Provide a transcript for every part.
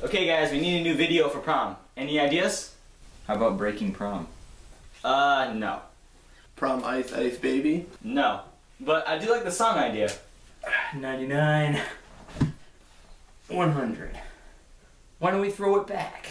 Okay guys, we need a new video for prom. Any ideas? How about breaking prom? No. Prom Ice Ice Baby? No. But I do like the song idea. 99. 100. Why don't we throw it back?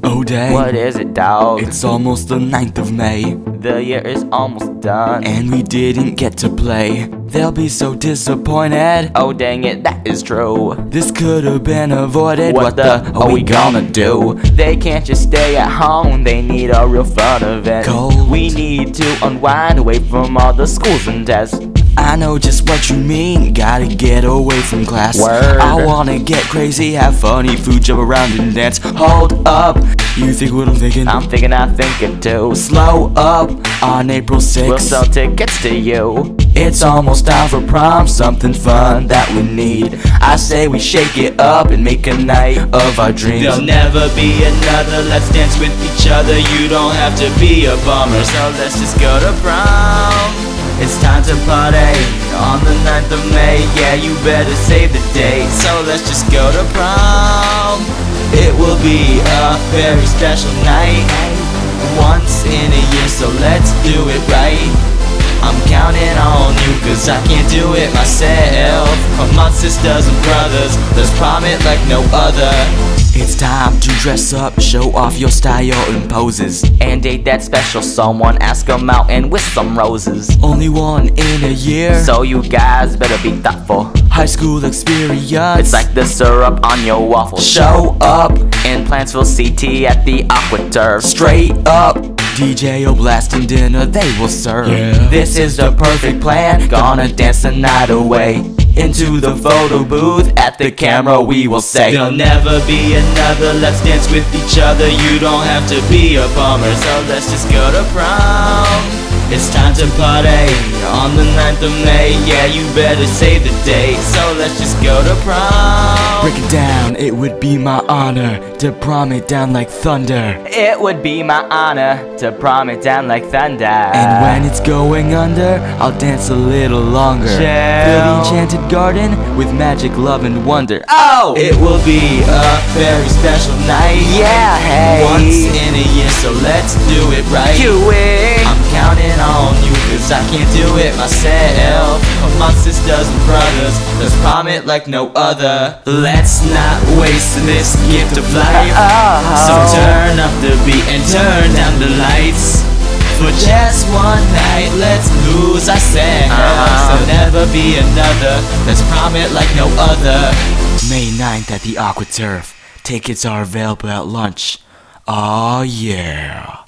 Oh dang, What is it, dog? it's almost the 9th of May, The year is almost done. and we didn't get to play. They'll be so disappointed. Oh dang it, that is true. This could have been avoided. What the are we gonna do? They can't just stay at home, they need a real fun event. Cold. We need to unwind away from all the schools and tests. I know just what you mean. Gotta get away from class. Word. I wanna get crazy, have fun, eat food, jump around and dance. Hold up, you think what I'm thinking? I'm thinking too. Slow up on April 6th. We'll sell tickets to you. It's almost time for prom, something fun that we need. I say we shake it up and make a night of our dreams. There'll never be another, let's dance with each other. You don't have to be a bummer, so let's just go to prom. It's time to party on the 9th of May. Yeah, you better save the date, so let's just go to prom. It will be a very special night, once in a year, so let's do it right. I'm counting on you, cause I can't do it myself. Among sisters and brothers, let's prom it like no other. It's time to dress up, show off your style and poses. And date that special someone, ask them out and with some roses. Only one in a year, So you guys better be thoughtful. high school experience. It's like the syrup on your waffle. Show up, In Plantsville CT at the AquaTurf. straight up. DJ will blast and dinner they will serve. Yeah. This is the perfect plan, gonna dance the night away. Into the photo booth, at the camera we will say, There'll never be another, let's dance with each other. You don't have to be a bummer, so let's just go to prom. It's time to party on the 9th of May. Yeah, you better save the date, so let's just go to prom. break it down, it would be my honor to prom it down like thunder. It would be my honor to prom it down like thunder. And when it's going under, I'll dance a little longer. Fill the enchanted garden with magic, love, and wonder. Oh! It will be a very special night, Yeah, hey. once in a year, so let's do it right. Do it. I'm counting on you, cause I can't do it myself. Among sisters and brothers, let's prom it like no other. Let's not waste this gift of life, so turn up the beat and turn down the lights. For just one night, let's lose ourselves. There'll never be another, let's prom it like no other. May 9th at the AquaTurf. Tickets are available at lunch. Aw yeah.